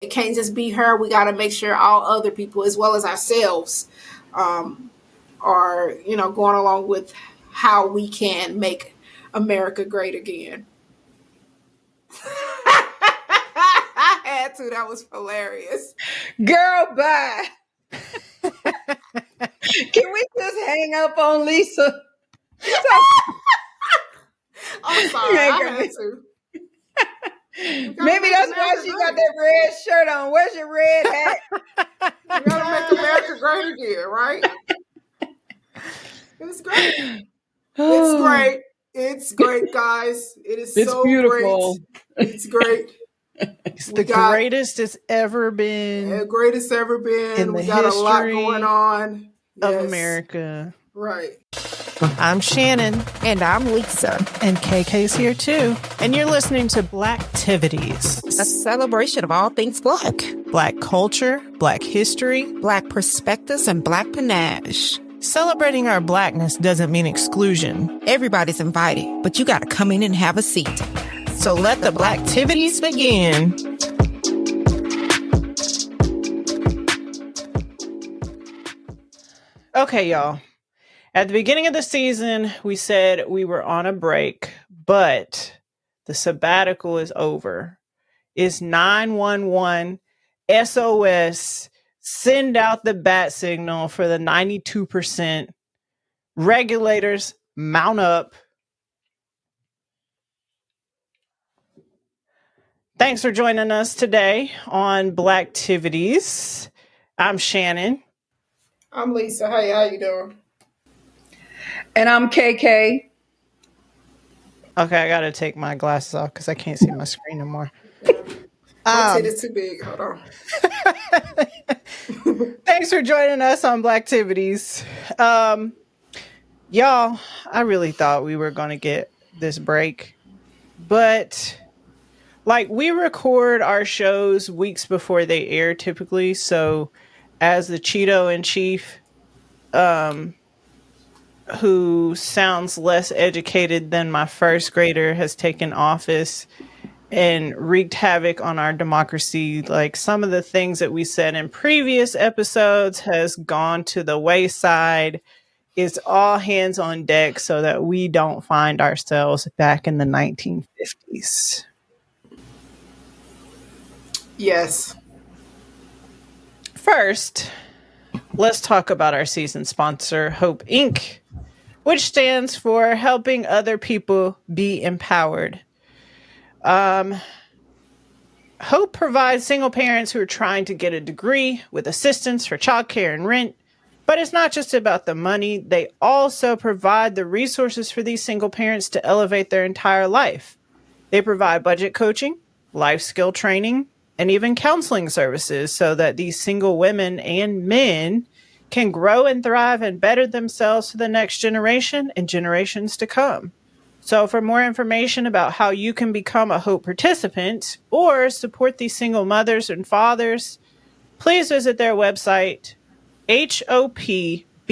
It can't just be her. We got to make sure all other people, as well as ourselves, are, going along with how we can make America great again. I had to. That was hilarious. Girl, bye. Can we just hang up on Lisa? I'm sorry. I had to. Maybe that's why she got that red shirt on. Where's your red hat? We gotta make America great again, right? It's great. It's great. It's great, guys. It is so beautiful. Great. It's great. It's the greatest it's ever been. The greatest ever been. We got a lot going on. Of America. Right. I'm Shannon. And I'm Lisa. And KK's here too. And you're listening to Blacktivities, a celebration of all things Black. Black culture, Black history, Black perspectives, and Black panache. Celebrating our Blackness doesn't mean exclusion. Everybody's invited, but you gotta come in and have a seat. So let the Blacktivities begin. Okay, y'all. At the beginning of the season, we said we were on a break, but the sabbatical is over. It's 911 SOS. Send out the bat signal for the 92%. Regulators, mount up. Thanks for joining us today on Blacktivities. I'm Shannon. I'm Lisa. Hey, how you doing? And I'm KK. Okay, I gotta take my glasses off because I can't see my screen anymore. My titty's too big. Hold on. Thanks for joining us on Blacktivities. Y'all, I really thought we were gonna get this break, but we record our shows weeks before they air typically. So as the Cheeto in chief, who sounds less educated than my first grader, has taken office and wreaked havoc on our democracy. Some of the things that we said in previous episodes has gone to the wayside. It's all hands on deck so that we don't find ourselves back in the 1950s. Yes. First, let's talk about our season sponsor, Hope Inc., which stands for Helping Other People Be Empowered. Hope provides single parents who are trying to get a degree with assistance for childcare and rent. But it's not just about the money. They also provide the resources for these single parents to elevate their entire life. They provide budget coaching, life skill training, and even counseling services so that these single women and men can grow and thrive and better themselves for the next generation and generations to come. So for more information about how you can become a Hope participant or support these single mothers and fathers, please visit their website, hopbe.org.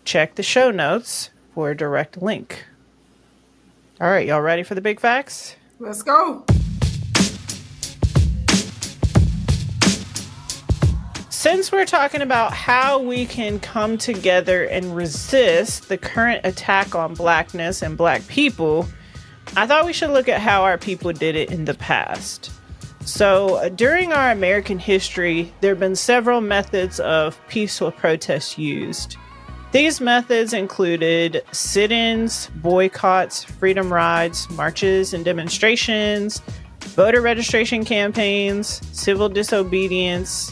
Check the show notes for a direct link. All right, y'all ready for the big facts? Let's go. Since we're talking about how we can come together and resist the current attack on Blackness and Black people, I thought we should look at how our people did it in the past. So during our American history, there have been several methods of peaceful protest used. These methods included sit-ins, boycotts, freedom rides, marches and demonstrations, voter registration campaigns, civil disobedience,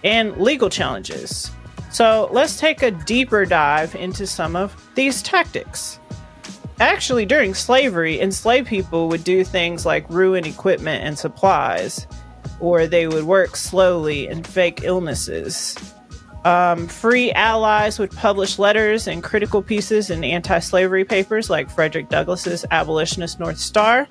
and legal challenges. So let's take a deeper dive into some of these tactics. Actually, during slavery, enslaved people would do things like ruin equipment and supplies, or they would work slowly and fake illnesses. Free allies would publish letters and critical pieces in anti-slavery papers like Frederick Douglass's Abolitionist North Star.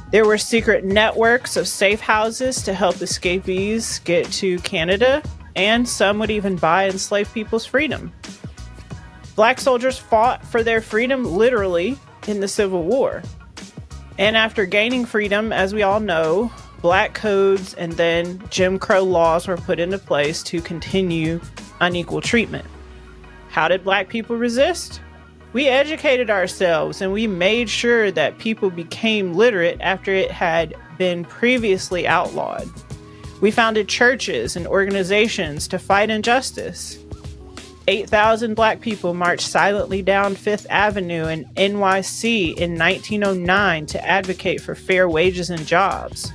There were secret networks of safe houses to help escapees get to Canada, and some would even buy enslaved people's freedom. Black soldiers fought for their freedom literally in the Civil War. And after gaining freedom, as we all know, black codes and then Jim Crow laws were put into place to continue unequal treatment. How did black people resist? We educated ourselves and we made sure that people became literate after it had been previously outlawed. We founded churches and organizations to fight injustice. 8,000 black people marched silently down Fifth Avenue in NYC in 1909 to advocate for fair wages and jobs.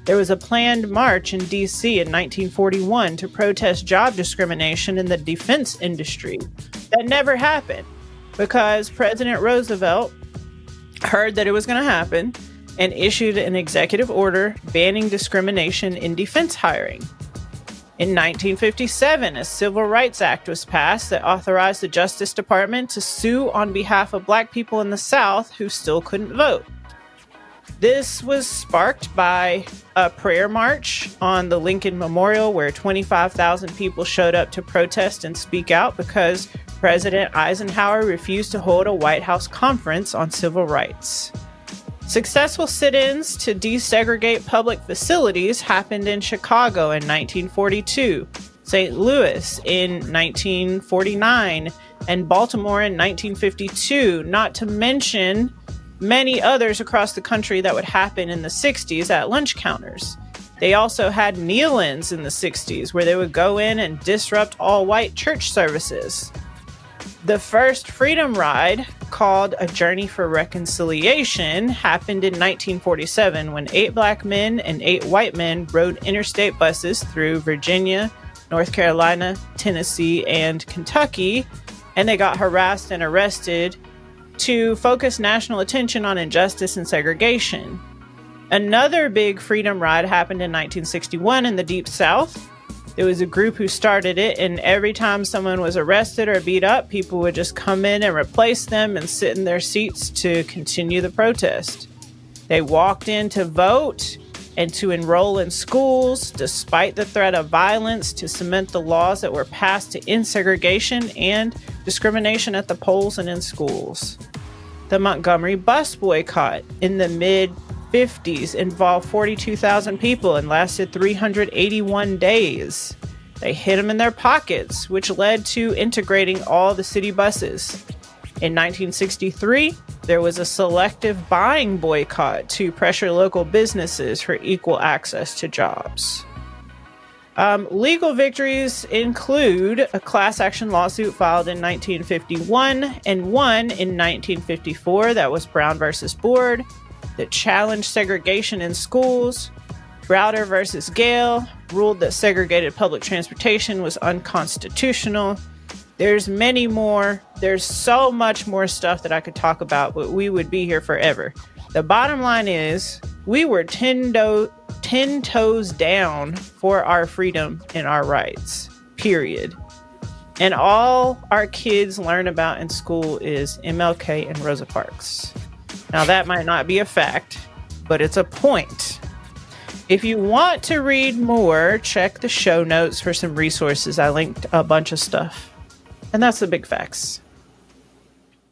There was a planned march in DC in 1941 to protest job discrimination in the defense industry. That never happened because President Roosevelt heard that it was going to happen and issued an executive order banning discrimination in defense hiring. In 1957, a Civil Rights Act was passed that authorized the Justice Department to sue on behalf of black people in the South who still couldn't vote. This was sparked by a prayer march on the Lincoln Memorial where 25,000 people showed up to protest and speak out because President Eisenhower refused to hold a White House conference on civil rights. Successful sit-ins to desegregate public facilities happened in Chicago in 1942, St. Louis in 1949, and Baltimore in 1952, not to mention many others across the country that would happen in the 60s at lunch counters. They also had kneel-ins in the 60s where they would go in and disrupt all white church services. The first freedom ride, called A Journey for Reconciliation, happened in 1947 when 8 black men and 8 white men rode interstate buses through Virginia, North Carolina, Tennessee, and Kentucky, and they got harassed and arrested to focus national attention on injustice and segregation. Another big freedom ride happened in 1961 in the Deep South. It was a group who started it, and every time someone was arrested or beat up, people would just come in and replace them and sit in their seats to continue the protest. They walked in to vote and to enroll in schools, despite the threat of violence, to cement the laws that were passed to end segregation and discrimination at the polls and in schools. The Montgomery bus boycott in the mid-50s involved 42,000 people and lasted 381 days. They hid them in their pockets, which led to integrating all the city buses. In 1963, there was a selective buying boycott to pressure local businesses for equal access to jobs. Legal victories include a class action lawsuit filed in 1951 and one in 1954 that was Brown versus Board that challenged segregation in schools. Browder versus Gale ruled that segregated public transportation was unconstitutional. There's many more. There's so much more stuff that I could talk about, but we would be here forever. The bottom line is we were 10 toes down for our freedom and our rights, period. And all our kids learn about in school is MLK and Rosa Parks. Now, that might not be a fact, but it's a point. If you want to read more, check the show notes for some resources. I linked a bunch of stuff. And that's the big facts.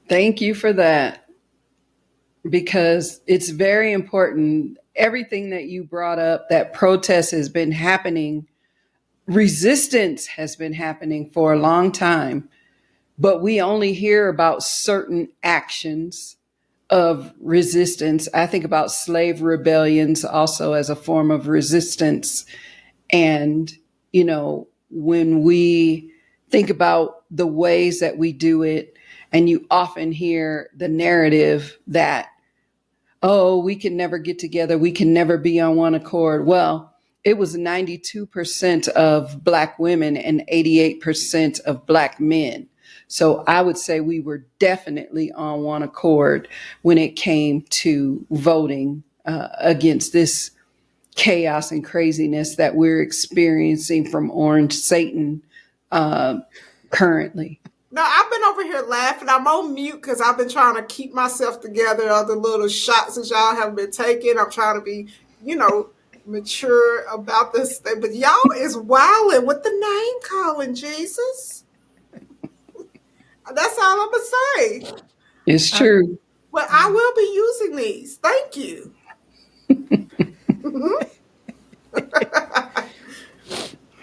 Thank you for that, because it's very important. Everything that you brought up, that protest has been happening, resistance has been happening for a long time, but we only hear about certain actions of resistance. I think about slave rebellions also as a form of resistance. And, you know, when we think about the ways that we do it, and you often hear the narrative that, oh, we can never get together, we can never be on one accord. Well, it was 92% of Black women and 88% of Black men. So I would say we were definitely on one accord when it came to voting against this chaos and craziness that we're experiencing from Orange Satan currently. No, I've been over here laughing. I'm on mute because I've been trying to keep myself together. Other little shots that y'all have been taking. I'm trying to be, mature about this thing. But y'all is wilding with the name calling, Jesus. That's all I'm going to say. It's true. Well, I will be using these. Thank you.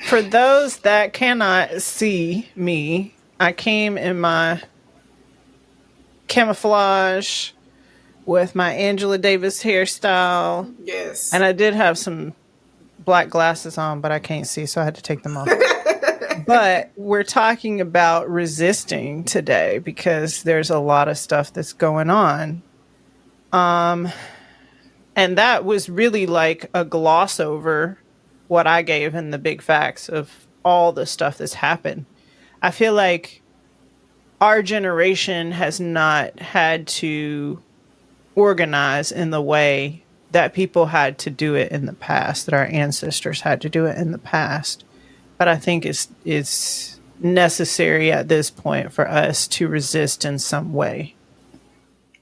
For those that cannot see me, I came in my camouflage with my Angela Davis hairstyle, Yes. and I did have some black glasses on, but I can't see, so I had to take them off. But we're talking about resisting today because there's a lot of stuff that's going on. And that was really like a gloss over what I gave in the big facts of all the stuff that's happened. I feel like our generation has not had to organize in the way that people had to do it in the past, that our ancestors had to do it in the past. But I think it's necessary at this point for us to resist in some way.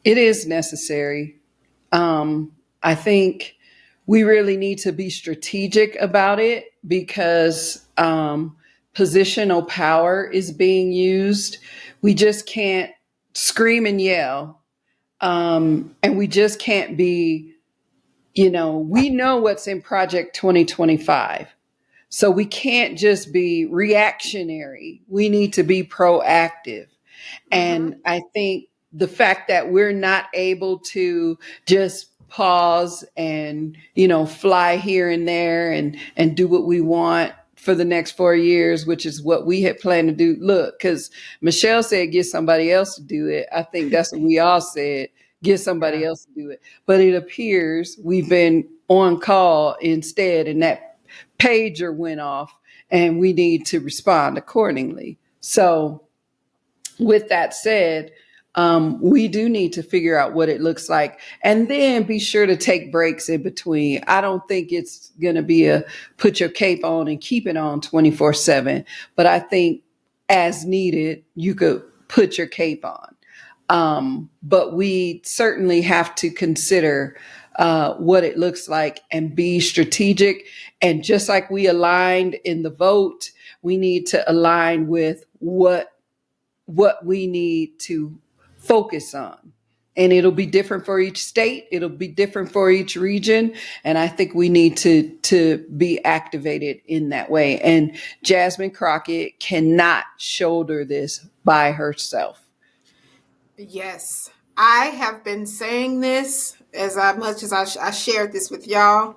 It is necessary. I think we really need to be strategic about it because positional power is being used. We just can't scream and yell. And we just can't be, we know what's in Project 2025. So we can't just be reactionary. We need to be proactive. And I think the fact that we're not able to just pause and, fly here and there and do what we want for the next 4 years, which is what we had planned to do. Look, because Michelle said, get somebody else to do it. I think that's what we all said, get somebody else to do it. But it appears we've been on call instead, and that pager went off and we need to respond accordingly. So with that said, we do need to figure out what it looks like and then be sure to take breaks in between. I don't think it's going to be a put your cape on and keep it on 24/7, but I think as needed, you could put your cape on. But we certainly have to consider what it looks like and be strategic. And just like we aligned in the vote, we need to align with what we need to focus on. And it'll be different for each state. It'll be different for each region. And I think we need to be activated in that way. And Jasmine Crockett cannot shoulder this by herself. Yes. I have been saying this as much as I shared this with y'all.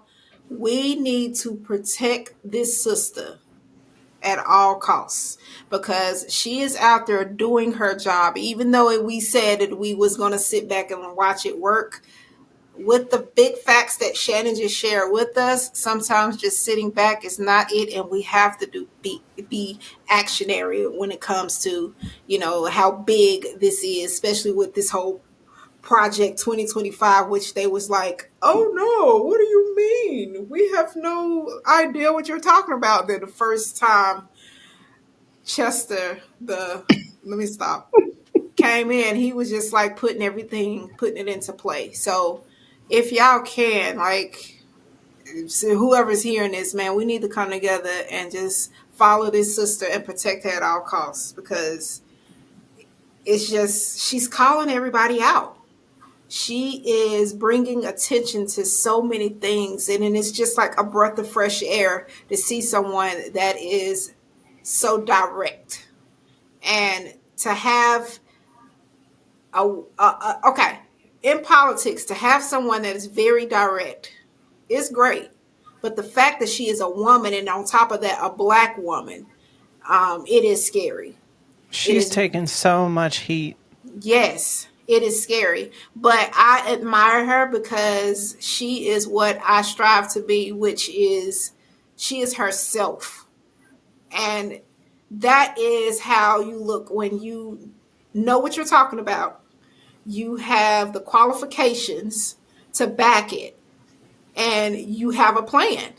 We need to protect this sister at all costs because she is out there doing her job. Even though we said that we was going to sit back and watch it work, with the big facts that Shannon just shared with us, sometimes just sitting back is not it, and we have to be actionary when it comes to how big this is, especially with this whole Project 2025, which they was like, oh no, what do you mean? We have no idea what you're talking about. Then the first time Chester, let me stop, came in, he was just like putting it into play. So if y'all can, like, so whoever's hearing this, man, we need to come together and just follow this sister and protect her at all costs because it's just, she's calling everybody out. She is bringing attention to so many things. And then it's just like a breath of fresh air to see someone that is so direct. And to have okay, in politics, to have someone that is very direct is great. But the fact that she is a woman and on top of that, a Black woman, it is scary. She's taken so much heat. Yes, it is scary. But I admire her because she is what I strive to be, which is she is herself. And that is how you look when you know what you're talking about. You have the qualifications to back it, and you have a plan.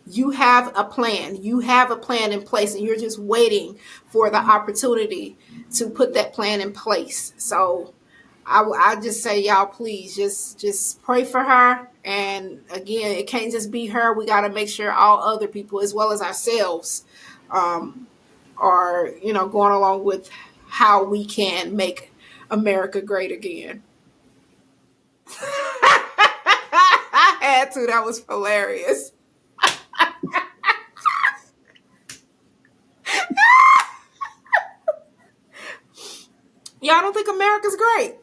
You have a plan. You have a plan in place, and you're just waiting for the opportunity to put that plan in place. So I just say, y'all, please just pray for her. And again, it can't just be her. We got to make sure all other people, as well as ourselves, are going along with how we can make America great again. I had to. That was hilarious. Y'all don't think America's great?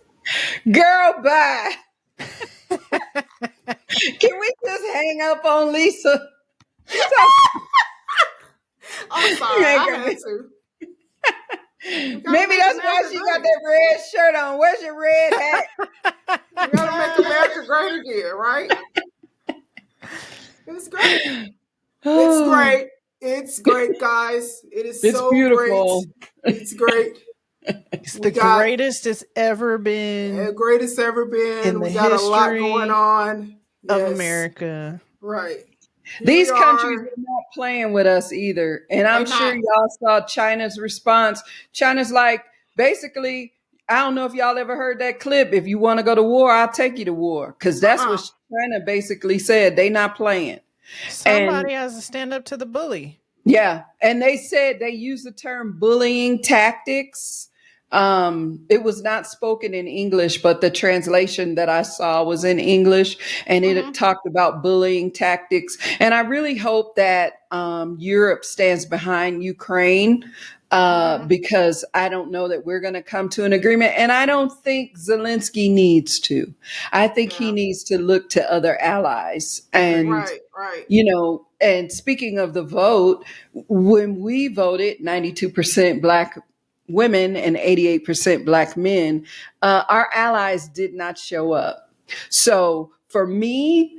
Girl, bye. Can we just hang up on Lisa? I'm sorry, I had to. Maybe that's why she got that red shirt on. Where's your red hat? We gotta make America great again, right? It's great. It's great. It's great, guys. It is It's so beautiful. great. It's great. It's the greatest it's ever been. Greatest ever been. We got a lot going on. Of America. Right. These countries are not playing with us either. And I'm sure y'all saw China's response. China's like, basically, I don't know if y'all ever heard that clip. If you want to go to war, I'll take you to war. Because that's what China basically said. They not playing. Somebody has to stand up to the bully. Yeah. And they said they used the term bullying tactics. It was not spoken in English, but the translation that I saw was in English, and it talked about bullying tactics. And I really hope that Europe stands behind Ukraine, because I don't know that we're going to come to an agreement. And I don't think Zelensky needs to. I think he needs to look to other allies. And, you know, and speaking of the vote, when we voted, 92% Black women and 88% Black men, our allies did not show up. So for me,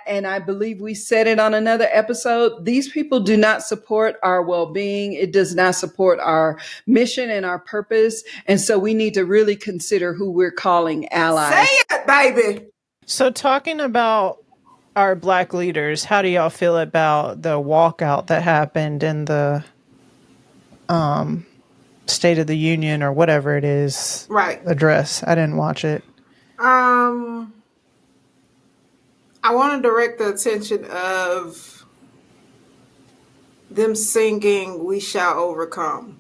and I believe we said it on another episode, these people do not support our well-being. It does not support our mission and our purpose. And so we need to really consider who we're calling allies. Say it, baby. So talking about our Black leaders, how do y'all feel about the walkout that happened in the State of the Union or whatever it is address? I didn't watch it. I want to direct the attention of them singing "We Shall Overcome."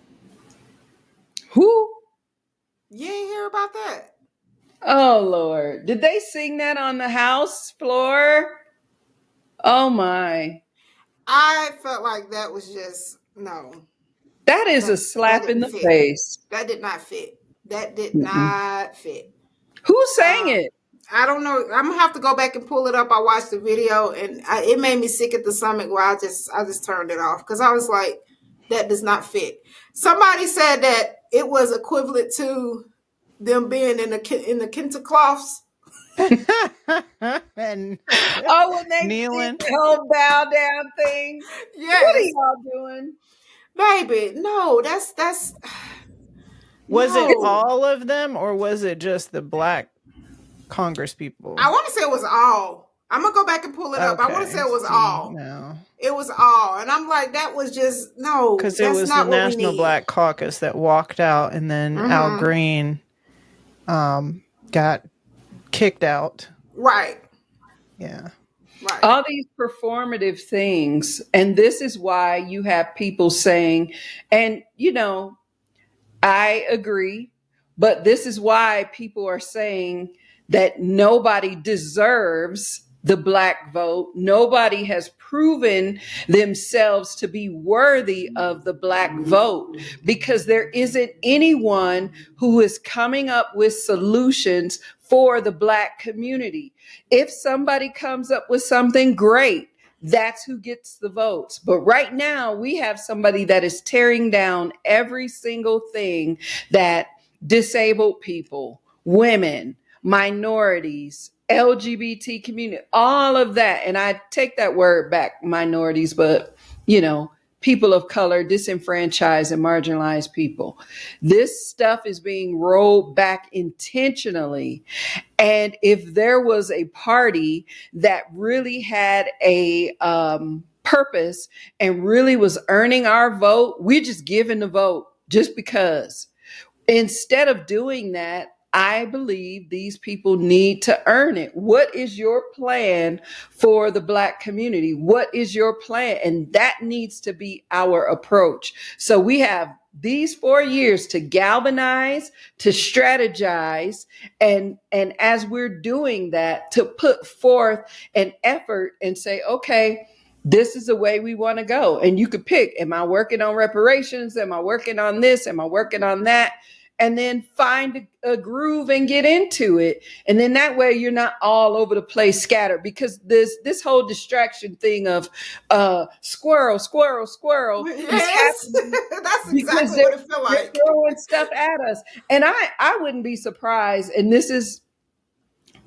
Who? You ain't hear about that? Oh, Lord. Did they sing that on the House floor? Oh, my. I felt like that was just, no. That is a slap in the face. That did not fit. That did not fit. Who sang it? I don't know. I'm gonna have to go back and pull it up. I watched the video, and it made me sick at the stomach. Where I just turned it off because I was like, that does not fit. Somebody said that it was equivalent to them being in the Kinta-cloths. And when they kneeling, did the whole bow down thing. Yes. What are y'all doing, baby? No, that's. Was it all of them, or was it just the Black Congress people? I want to say it was all. I'm gonna go back and pull it up. I want to say it was all. No. It was all, and I'm like, that was just no. Because it was the National Black Caucus that walked out, and then Al Green got kicked out. Right. Yeah. Right. All these performative things, and this is why you have people saying, and you know, I agree, but this is why people are saying that nobody deserves the Black vote. Nobody has proven themselves to be worthy of the Black vote because there isn't anyone who is coming up with solutions for the Black community. If somebody comes up with something great, that's who gets the votes. But right now we have somebody that is tearing down every single thing that disabled people, women, minorities, LGBT community, all of that. And I take that word back, minorities, but you know, people of color, disenfranchised and marginalized people. This stuff is being rolled back intentionally. And if there was a party that really had a purpose and really was earning our vote, we're just giving the vote just because. Instead of doing that, I believe these people need to earn it. What is your plan for the Black community? What is your plan? And that needs to be our approach. So we have these 4 years to galvanize, to strategize, and as we're doing that, to put forth an effort and say, okay, this is the way we want to go. And you could pick, am I working on reparations? Am I working on this? Am I working on that? and then find a groove and get into it. And then that way you're not all over the place scattered, because this whole distraction thing of squirrel, squirrel, squirrel is Yes, happening that's because exactly what it felt they're like. throwing stuff at us. And I wouldn't be surprised, and this is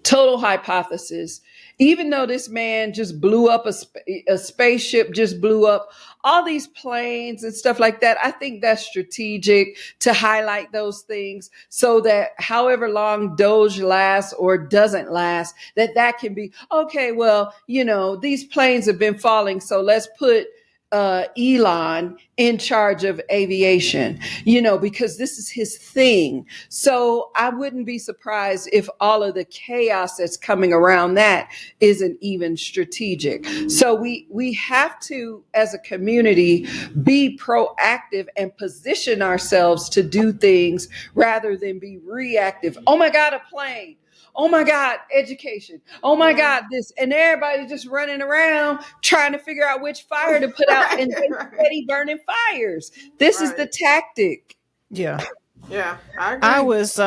total hypothesis, even though this man just blew up a spaceship, just blew up all these planes and stuff like that. I think that's strategic to highlight those things so that however long Doge lasts or doesn't last, that can be, okay, well, these planes have been falling, so let's put Elon in charge of aviation, because this is his thing. So I wouldn't be surprised if all of the chaos that's coming around that isn't even strategic. So we have to, as a community, be proactive and position ourselves to do things rather than be reactive. Oh my God, a plane. Oh my God, education. Oh my God, this. And everybody just running around trying to figure out which fire to put out, and they steady burning fires. This is the tactic. Yeah. Yeah, I agree. I was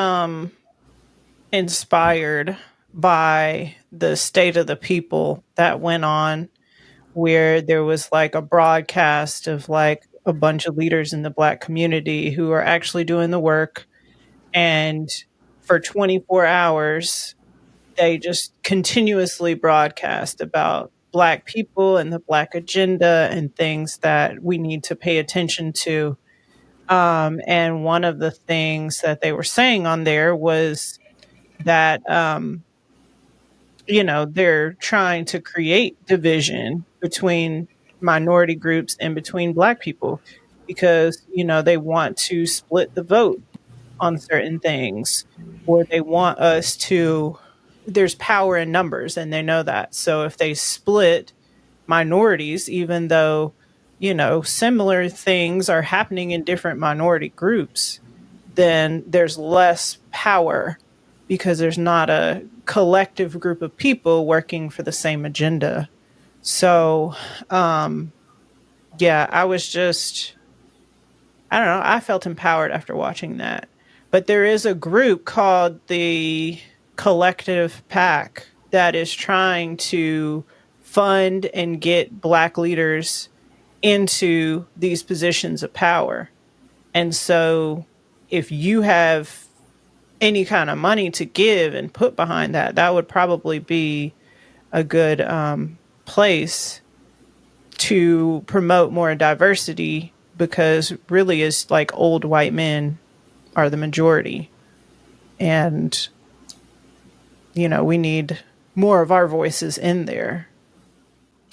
inspired by the State of the People that went on, where there was like a broadcast of like a bunch of leaders in the Black community who are actually doing the work. And for 24 hours, they just continuously broadcast about Black people and the Black agenda and things that we need to pay attention to. And one of the things that they were saying on there was that, they're trying to create division between minority groups and between Black people because, they want to split the vote on certain things, or they want us to, there's power in numbers and they know that. So if they split minorities, even though, similar things are happening in different minority groups, then there's less power because there's not a collective group of people working for the same agenda. So, yeah, I don't know, I felt empowered after watching that. But there is a group called the Collective PAC that is trying to fund and get Black leaders into these positions of power. And so if you have any kind of money to give and put behind that, that would probably be a good place to promote more diversity, because really is like old white men are the majority. And, we need more of our voices in there.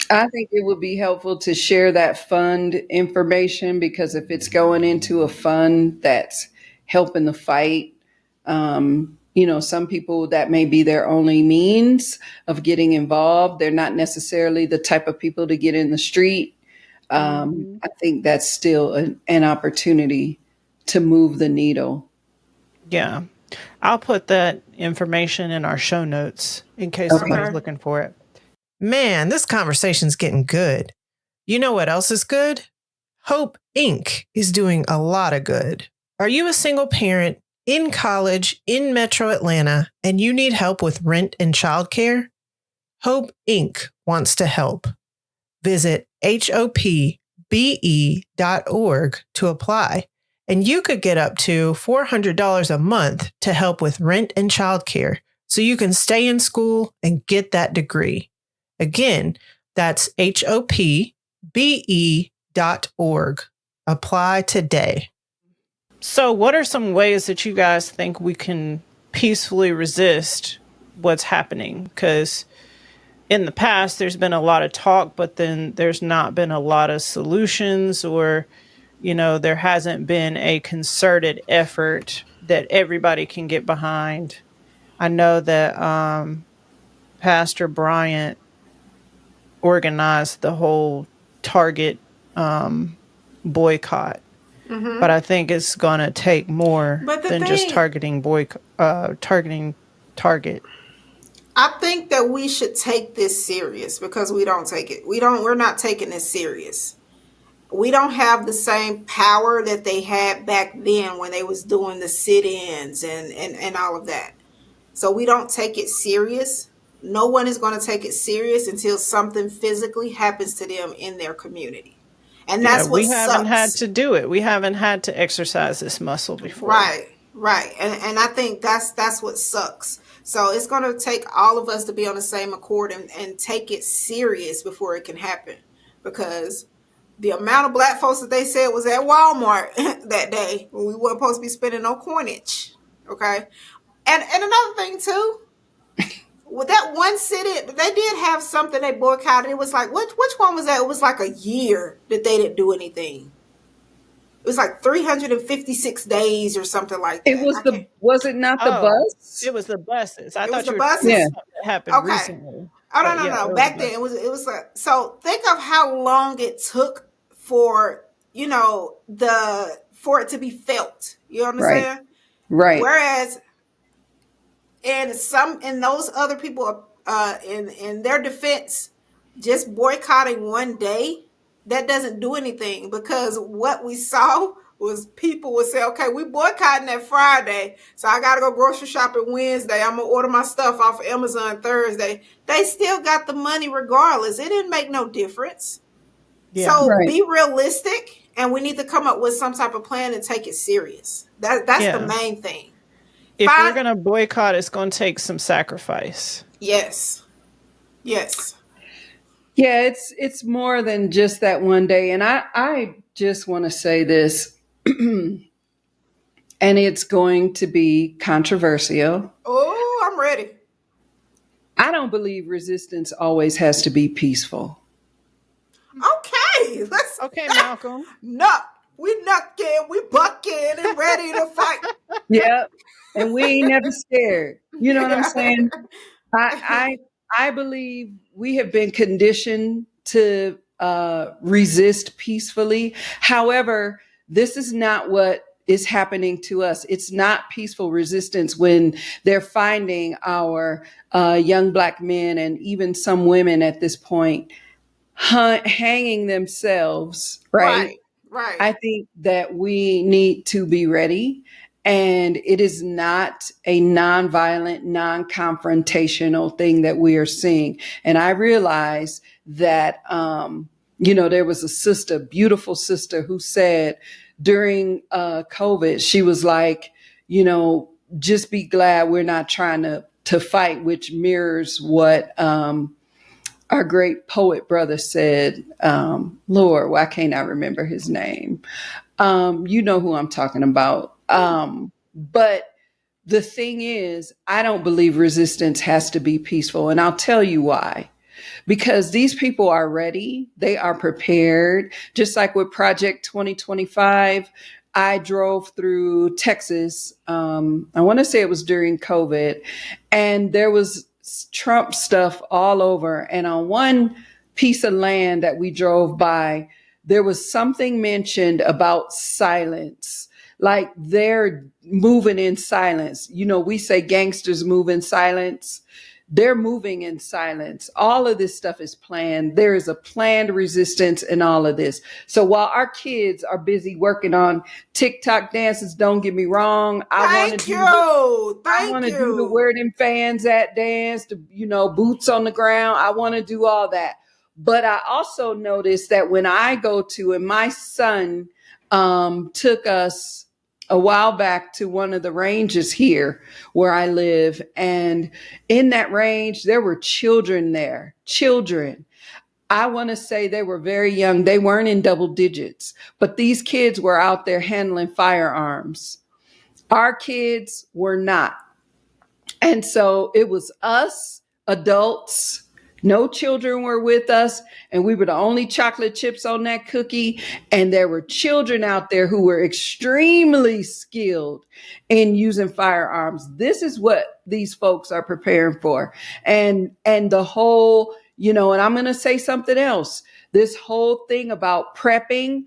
I think it would be helpful to share that fund information, because if it's going into a fund that's helping the fight, some people that may be their only means of getting involved. They're not necessarily the type of people to get in the street. I think that's still an opportunity to move the needle. Yeah. I'll put that information in our show notes in case somebody's looking for it. Man, this conversation's getting good. You know what else is good? Hope Inc. is doing a lot of good. Are you a single parent in college in Metro Atlanta and you need help with rent and childcare? Hope Inc. wants to help. Visit hopbe.org to apply, and you could get up to $400 a month to help with rent and childcare so you can stay in school and get that degree. Again, that's hopbe.org. Apply today. So what are some ways that you guys think we can peacefully resist what's happening? Because in the past, there's been a lot of talk, but then there's not been a lot of solutions, or, there hasn't been a concerted effort that everybody can get behind. I know that Pastor Bryant organized the whole Target boycott. Mm-hmm. But I think it's going to take more than just targeting Target. I think that we should take this serious, because we don't take it. We're not taking this serious. we don't have the same power that they had back then when they was doing the sit-ins and all of that. So we don't take it serious. No one is going to take it serious until something physically happens to them in their community. And Yeah, that's what we haven't had sucks. to do it. We haven't had to exercise this muscle before. Right, right. And I think that's what sucks. So it's going to take all of us to be on the same accord and take it serious before it can happen. Because the amount of black folks that they said was at Walmart that day when we weren't supposed to be spending no coinage. Okay. And another thing too, with that one city, they did have something they boycotted. It was like, which one was that? It was like a year that they didn't do anything. It was like 356 days or something like It that. was I can't. was it not the Oh, bus? it was the buses. I It was thought the you were talking Yeah. about buses. something that happened Okay. recently. Oh no But no yeah, no! it was the Back then bus. it was like, so think of how long it took for for it to be felt. You Right. understand? Right. Whereas in those other people, in their defense, just boycotting one day, that doesn't do anything, because what we saw was people would say, okay, we boycotting that Friday, so I gotta go grocery shopping Wednesday, I'm gonna order my stuff off of Amazon Thursday. They still got the money regardless. It didn't make no difference. Yeah. So Right. be realistic, and we need to come up with some type of plan and take it serious. That's the Yeah. main thing. If we're Find going to boycott, it's going to take some sacrifice. Yes. Yes. Yeah, it's more than just that one day. And I just want to say this, and it's going to be controversial. Oh, I'm ready. I don't believe resistance always has to be peaceful. Okay. Let's Okay, Malcolm. Nuck. We knucking, we bucking and ready to fight. Yeah. And we ain't never scared. You know what I'm Yeah. saying? I believe we have been conditioned to resist peacefully. However, this is not what is happening to us. It's not peaceful resistance when they're finding our young Black men and even some women at this point hanging themselves, right? Right. Right. I think that we need to be ready. And it is not a nonviolent, non-confrontational thing that we are seeing. And I realize that, there was a sister, beautiful sister, who said during COVID, she was like, just be glad we're not trying to fight, which mirrors what our great poet brother said. Lord, why can't I remember his name? You know who I'm talking about. But the thing is, I don't believe resistance has to be peaceful. And I'll tell you why. Because these people are ready. They are prepared. Just like with Project 2025, I drove through Texas. I want to say it was during COVID, and there was Trump stuff all over. And on one piece of land that we drove by, there was something mentioned about silence. Like they're moving in silence. We say gangsters move in silence. They're moving in silence. All of this stuff is planned. There is a planned resistance in all of this. So while our kids are busy working on TikTok dances, don't get me wrong. I want to do the where them fans at dance, boots on the ground. I want to do all that. But I also noticed that when I go to, and my son took us a while back to one of the ranges here where I live. And in that range, there were children there. Children. I want to say they were very young. They weren't in double digits, but these kids were out there handling firearms. Our kids were not. And so it was us, adults. No children were with us, and we were the only chocolate chips on that cookie. And there were children out there who were extremely skilled in using firearms. This is what these folks are preparing for. And the whole, and I'm going to say something else. This whole thing about prepping,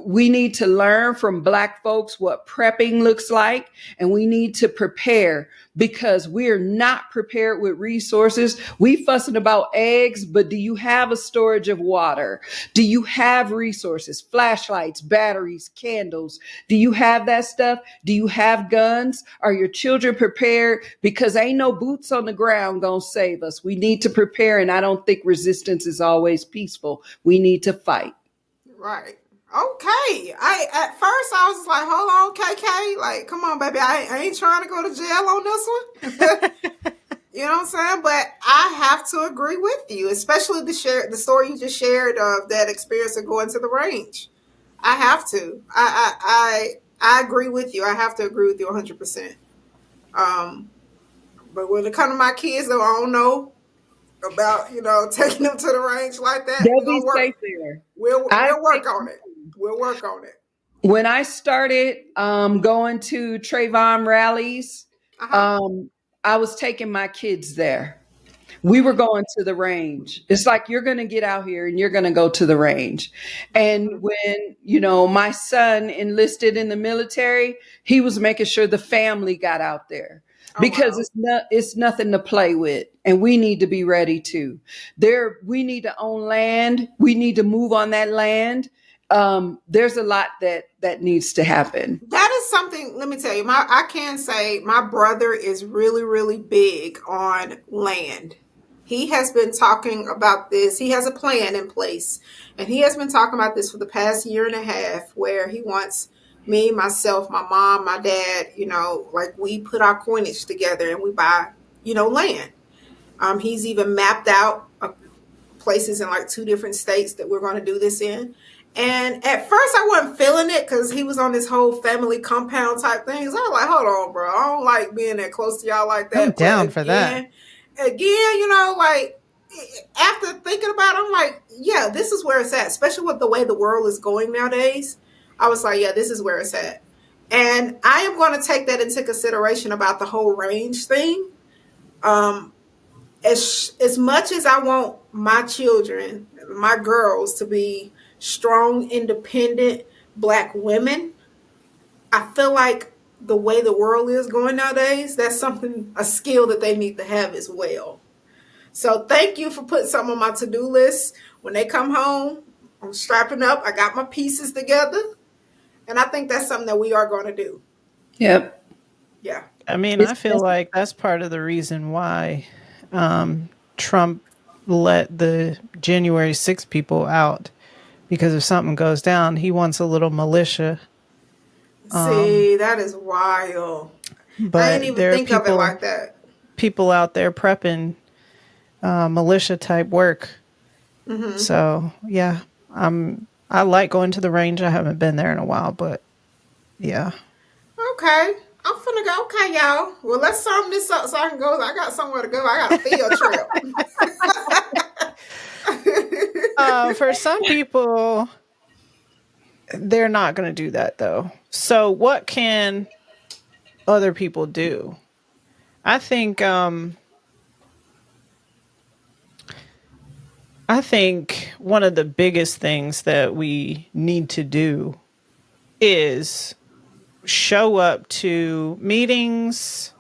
we need to learn from Black folks what prepping looks like, and we need to prepare because we're not prepared with resources. We fussing about eggs, but do you have a storage of water? Do you have resources, flashlights, batteries, candles? Do you have that stuff? Do you have guns? Are your children prepared? Because ain't no boots on the ground gonna save us. We need to prepare, and I don't think resistance is always peaceful. We need to fight. Right. Okay. At first I was like, hold on, KK. Like, come on, baby. I ain't trying to go to jail on this one. You know what I'm saying? But I have to agree with you, especially the story you just shared of that experience of going to the range. I have to. I agree with you. I have to agree with you 100%. But when it comes to my kids, I don't know about, taking them to the range like that. They'll We're be gonna work. safe there. We'll work on it. We'll work on it. When I started going to Trayvon rallies, I was taking my kids there. We were going to the range. It's like, you're going to get out here and you're going to go to the range. And when, my son enlisted in the military, he was making sure the family got out there because it's nothing to play with. And we need to be ready too. We need to own land. We need to move on that land. There's a lot that needs to happen. That is something, let me tell you, I can say my brother is really, really big on land. He has been talking about this. He has a plan in place, and he has been talking about this for the past year and a half, where he wants me, myself, my mom, my dad, like we put our coinage together and we buy, land. He's even mapped out places in like 2 different states that we're going to do this in. And at first I wasn't feeling it because he was on this whole family compound type thing. So I was like, hold on, bro. I don't like being that close to y'all like that. I'm down for that. Again, like after thinking about it, I'm like, yeah, this is where it's at, especially with the way the world is going nowadays. I was like, yeah, this is where it's at. And I am going to take that into consideration about the whole range thing. As much as I want my children, my girls, to be strong, independent Black women, I feel like the way the world is going nowadays, that's a skill that they need to have as well. So thank you for putting something on my to-do list. When they come home, I'm strapping up. I got my pieces together. And I think that's something that we are going to do. Yep. Yeah. I mean, I feel like that's part of the reason why Trump let the January 6th people out, because if something goes down, he wants a little militia. See, that is wild. But I didn't even think of it like that. People out there prepping militia type work. Mm-hmm. So yeah, I like going to the range. I haven't been there in a while, but yeah. Okay. I'm finna go. Okay, y'all. Well, let's sum this up so I can go. I got somewhere to go. I got a field trip. For some people, they're not going to do that though. So what can other people do? I think one of the biggest things that we need to do is show up to meetings,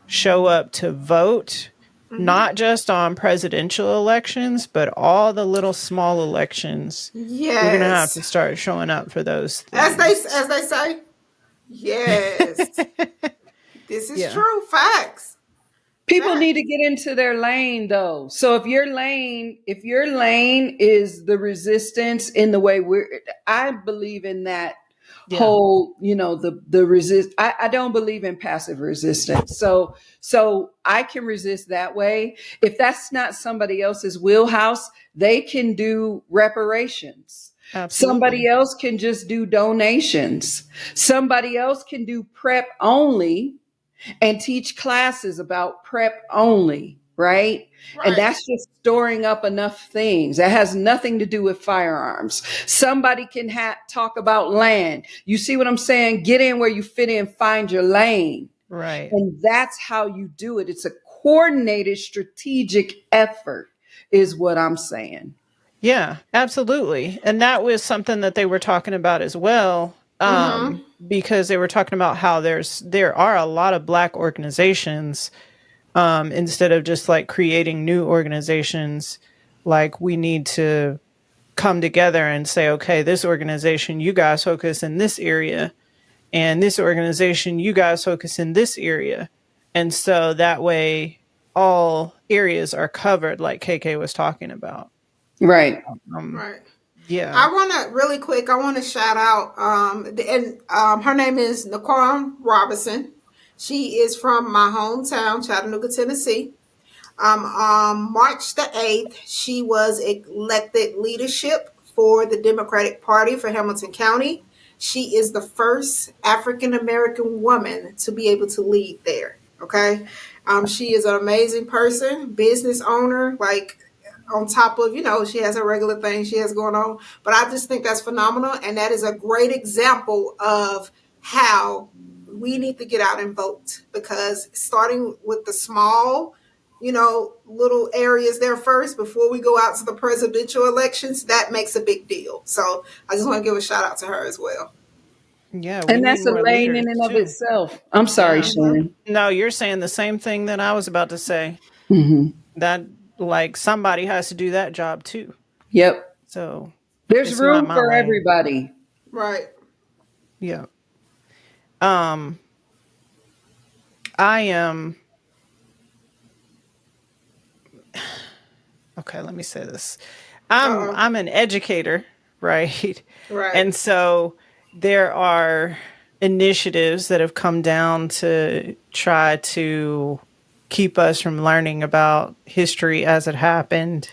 show up to vote, not just on presidential elections, but all the little small elections. Yes. We're going to have to start showing up for those things. As they say. Yes. This is true. Facts. People need to get into their lane though. So if your lane is the resistance in the way I believe in that whole, the resist. I don't believe in passive resistance. So I can resist that way. If that's not somebody else's wheelhouse, they can do reparations. Absolutely. Somebody else can just do donations. Somebody else can do prep only and teach classes about prep only, right? And that's just storing up enough things. That has nothing to do with firearms. Somebody can talk about land. You see what I'm saying? Get in where you fit in, find your lane. Right. And that's how you do it. It's a coordinated strategic effort is what I'm saying. Yeah, absolutely. And that was something that they were talking about as well. Because they were talking about how there are a lot of Black organizations, instead of just like creating new organizations. Like, we need to come together and say, okay, this organization, you guys focus in this area, and this organization, you guys focus in this area. And so that way all areas are covered, like KK was talking about. Right. Right. Yeah. I want to really quick. I want to shout out, her name is Naquan Robinson. She is from my hometown, Chattanooga, Tennessee. March the 8th, she was elected leadership for the Democratic Party for Hamilton County. She is the first African American woman to be able to lead there. Okay. She is an amazing person, business owner, like, on top of, she has a regular thing she has going on. But I just think that's phenomenal. And that is a great example of how we need to get out and vote, because starting with the small, little areas there first before we go out to the presidential elections, that makes a big deal. So I just want to give a shout out to her as well. Yeah. We And need that's a more lane leaders in and of too. itself. I'm sorry, Yeah. Shan. No, you're saying the same thing that I was about to say. That, like, somebody has to do that job too. Yep. So There's it's not room my for lane. everybody. Right. Yeah. I am. Okay, let me say this. I'm an educator, right? Right. And so there are initiatives that have come down to try to keep us from learning about history as it happened,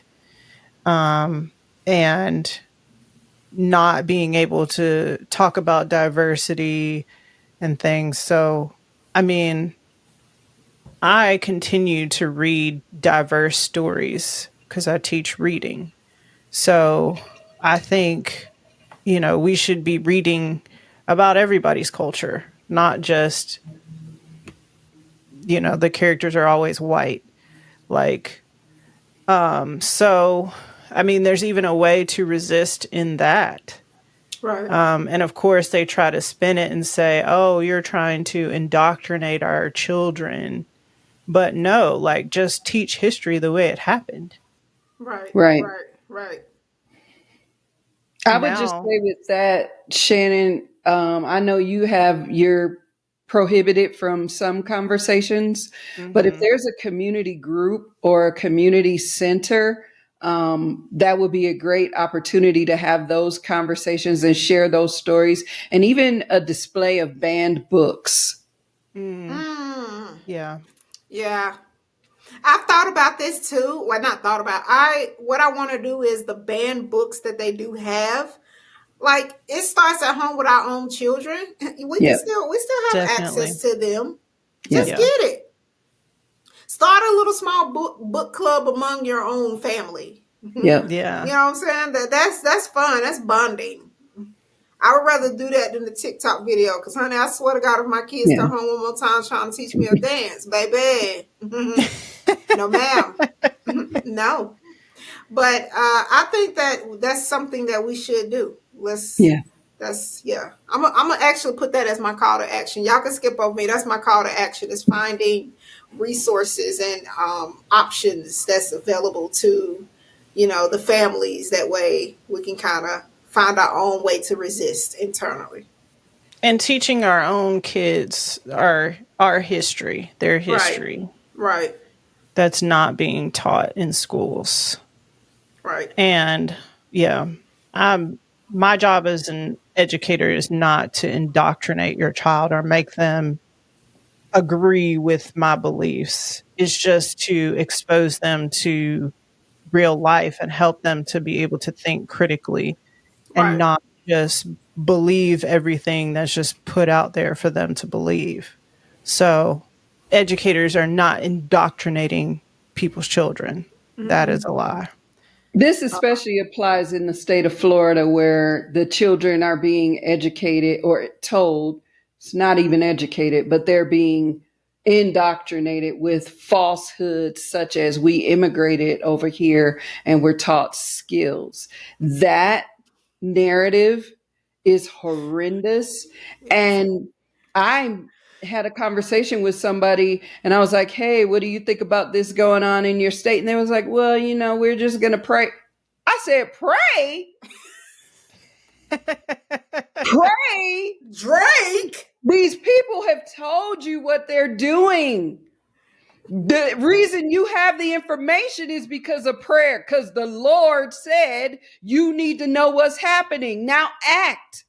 and not being able to talk about diversity and things. So, I mean, I continue to read diverse stories because I teach reading. So I think, we should be reading about everybody's culture, not just, the characters are always white. Like, so, I mean, there's even a way to resist in that. Right. And of course, they try to spin it and say, oh, you're trying to indoctrinate our children. But no, like, just teach history the way it happened. Right. Right. Right. Right. I would just Now, say with that, Shannon, I know you're prohibited from some conversations, but if mhm. there's a community group or a community center, that would be a great opportunity to have those conversations and share those stories, and even a display of banned books. Yeah. Yeah. I've thought about this too. Well, not thought about. What I want to do is the banned books that they do have. Like, it starts at home with our own children. Yep. We still have access Definitely. to them. Yep. Just Yeah. get it. Start a little small book club among your own family. Yep. Yeah. You know what I'm saying? That's fun. That's bonding. I would rather do that than the TikTok video, because, honey, I swear to God, if my kids Yeah. come home one more time trying to teach me a dance, baby, no, ma'am, no. But I think that's something that we should do. Yeah. I'm gonna actually put that as my call to action. Y'all can skip over me. That's my call to action, is finding resources and options that's available to, the families. That way we can kind of find our own way to resist internally. And teaching our own kids our history, their history, Right. that's not being taught in schools. Right. And yeah, my job as an educator is not to indoctrinate your child or make them agree with my beliefs. It's just to expose them to real life and help them to be able to think critically and Right. not just believe everything that's just put out there for them to believe. So educators are not indoctrinating people's children. That is a lie. This especially applies in the state of Florida, where the children are being educated or told, it's not even educated, but they're being indoctrinated with falsehoods such as we immigrated over here and we're taught skills. That narrative is horrendous. And I had a conversation with somebody and I was like, hey, what do you think about this going on in your state? And they was like, well, we're just going to pray. I said, pray? Pray? Drake? These people have told you what they're doing. The reason you have the information is because of prayer, because the Lord said you need to know what's happening. Now act.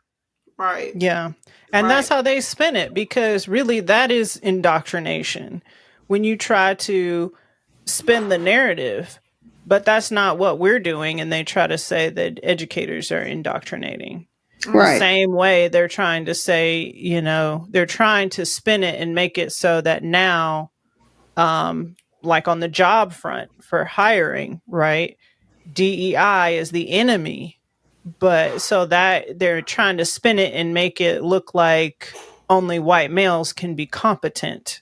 Right. Yeah. And that's how they spin it, because really that is indoctrination. When you try to spin the narrative, but that's not what we're doing. And they try to say that educators are indoctrinating. Right. Same way they're trying to say, they're trying to spin it and make it so that now, like on the job front for hiring, right? DEI is the enemy, but so that they're trying to spin it and make it look like only white males can be competent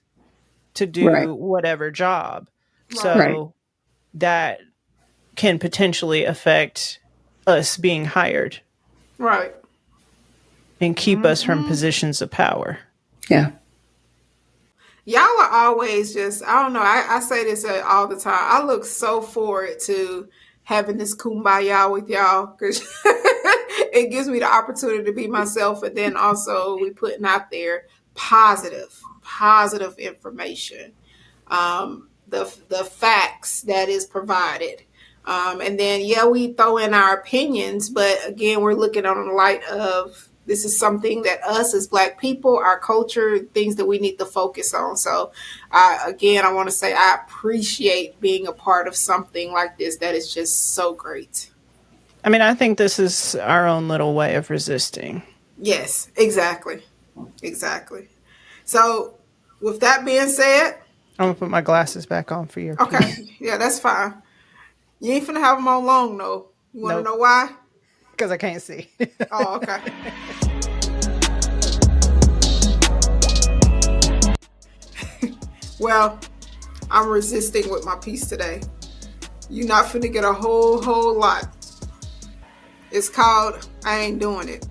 to do whatever job. So that can potentially affect us being hired. Right. And keep us from positions of power. Yeah. Y'all are always just, I don't know, I say this all the time. I look so forward to having this kumbaya with y'all because it gives me the opportunity to be myself. And then also we putting out there positive information. The facts that is provided. And then, we throw in our opinions, but again, we're looking on the light of this is something that us as Black people, our culture, things that we need to focus on. So, again, I want to say I appreciate being a part of something like this that is just so great. I mean, I think this is our own little way of resisting. Yes, exactly. So, with that being said, I'm going to put my glasses back on for you. Okay. Yeah, that's fine. You ain't finna have them on long, though. You want to know why? Because I can't see. Oh, okay. Well, I'm resisting with my piece today. You're not finna get a whole lot. It's called I Ain't Doing It.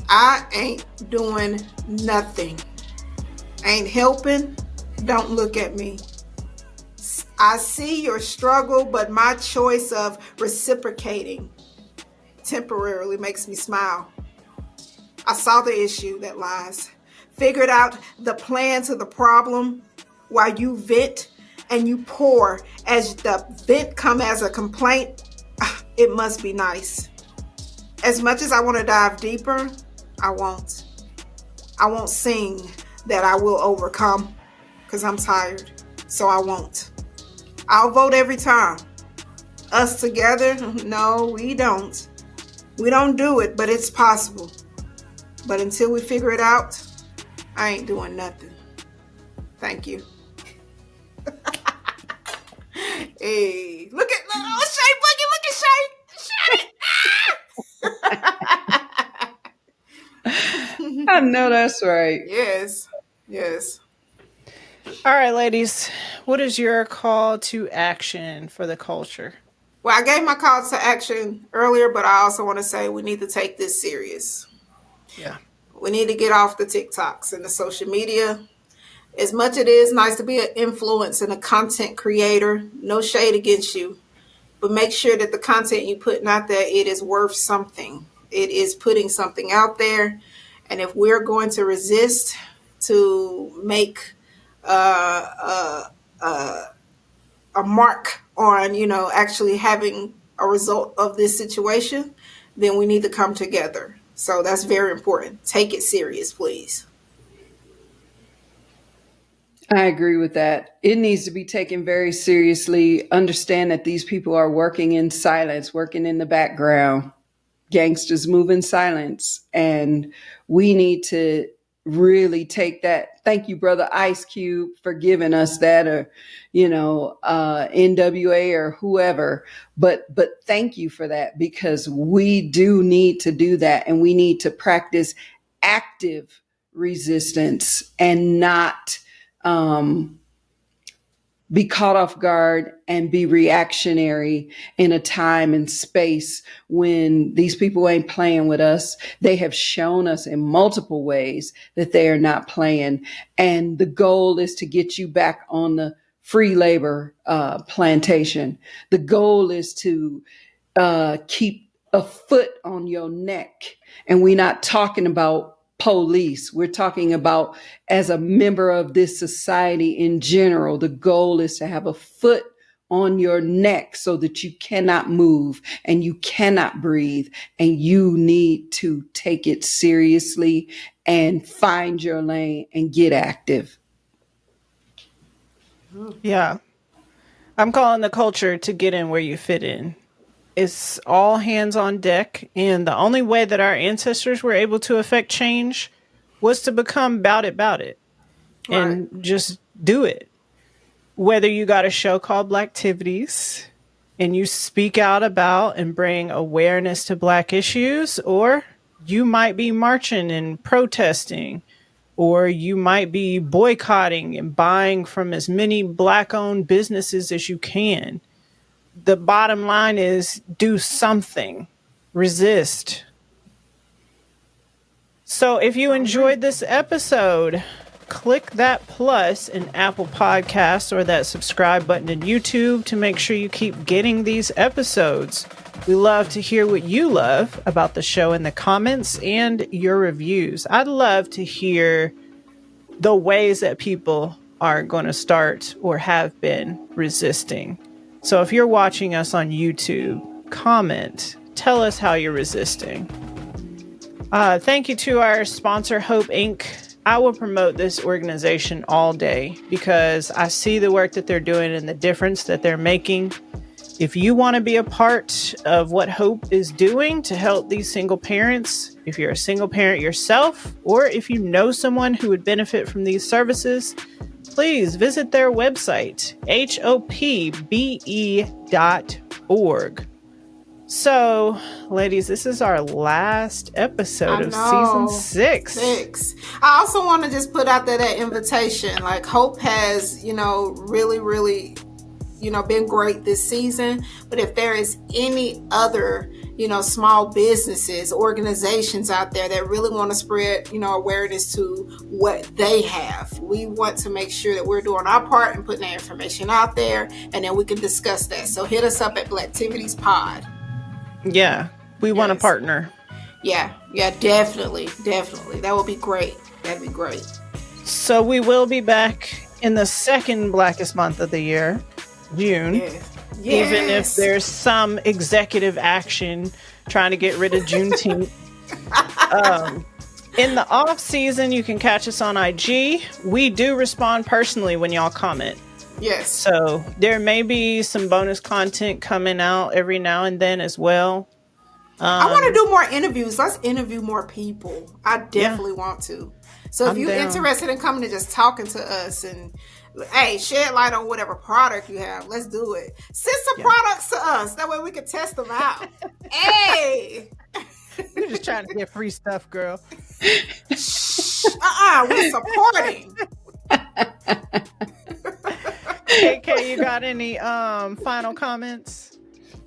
I ain't doing nothing. Ain't helping. Don't look at me. I see your struggle, but my choice of reciprocating temporarily makes me smile. I saw the issue that lies, figured out the plan to the problem while you vent and you pour. As the vent come as a complaint, it must be nice. As much as I want to dive deeper, I won't. I won't sing that I will overcome because I'm tired, so I won't. I'll vote every time. Us together? No, we don't. We don't do it, but it's possible. But until we figure it out, I ain't doing nothing. Thank you. Hey, look at Shay Boogie. Look at Shay. I know that's right. Yes. All right, ladies, what is your call to action for the culture? Well, I gave my call to action earlier, but I also want to say we need to take this serious. Yeah. We need to get off the TikToks and the social media. As much it is nice to be an influence and a content creator, no shade against you, but make sure that the content you're putting out there, it is worth something. It is putting something out there. And if we're going to resist to make a mark on, actually having a result of this situation, then we need to come together. So that's very important. Take it serious, please. I agree with that. It needs to be taken very seriously. Understand that these people are working in silence, working in the background. Gangsters move in silence. And we need to really take that. Thank you, Brother Ice Cube, for giving us that, or, NWA or whoever. But thank you for that, because we do need to do that. And we need to practice active resistance and not be caught off guard and be reactionary in a time and space when these people ain't playing with us. They have shown us in multiple ways that they are not playing. And the goal is to get you back on the free labor plantation. The goal is to keep a foot on your neck. And we're not talking about police. We're talking about as a member of this society in general. The goal is to have a foot on your neck so that you cannot move and you cannot breathe, and you need to take it seriously and find your lane and get active. Yeah. I'm calling the culture to get in where you fit in. It's all hands on deck. And the only way that our ancestors were able to affect change was to become bout it. Right. And just do it. Whether you got a show called Blacktivities and you speak out about and bring awareness to Black issues, or you might be marching and protesting, or you might be boycotting and buying from as many Black-owned businesses as you can. The bottom line is do something, resist. So if you enjoyed this episode, click that plus in Apple Podcasts or that subscribe button in YouTube to make sure you keep getting these episodes. We love to hear what you love about the show in the comments and your reviews. I'd love to hear the ways that people are going to start or have been resisting. So if you're watching us on YouTube, comment, tell us how you're resisting. Thank you to our sponsor, Hope Inc. I will promote this organization all day because I see the work that they're doing and the difference that they're making. If you want to be a part of what Hope is doing to help these single parents, if you're a single parent yourself, or if you know someone who would benefit from these services, please visit their website, hopbe.org. So, ladies, this is our last episode of season 6. I also want to just put out there that invitation. Like, Hope has, really, been great this season. But if there is any other, small businesses, organizations out there that really want to spread, awareness to what they have, we want to make sure that we're doing our part and putting that information out there, and then we can discuss that. So hit us up at Blacktivities Pod. Yeah, we want to partner. Yeah, definitely. That would be great. That'd be great. So we will be back in the second blackest month of the year, June. Yes. Even if there's some executive action trying to get rid of Juneteenth. In the off season, you can catch us on IG. We do respond personally when y'all comment. Yes. So there may be some bonus content coming out every now and then as well. I want to do more interviews. Let's interview more people. I definitely want to. So if you're interested in coming and just talking to us and, hey, shed light on whatever product you have, let's do it. Send some products to us. That way we can test them out. Hey. We're just trying to get free stuff, girl. We're supporting. KK, you got any final comments?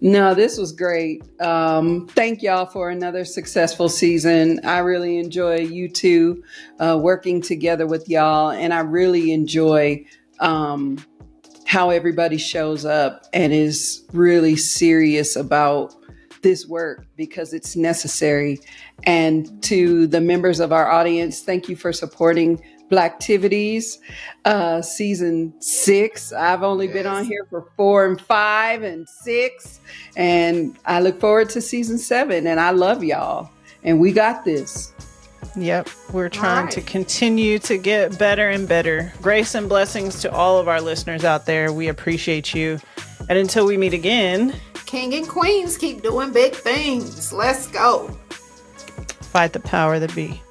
No, this was great. Thank y'all for another successful season. I really enjoy you two working together with y'all, and I really enjoy how everybody shows up and is really serious about this work because it's necessary. And to the members of our audience, thank you for supporting Blacktivities, season 6. I've only been on here for 4 and 5 and 6, and I look forward to season 7. And I love y'all, and we got this. Yep, we're trying to continue to get better and better. Grace and blessings to all of our listeners out there. We appreciate you, and until we meet again, King and queens, keep doing big things. Let's go. Fight the power that be.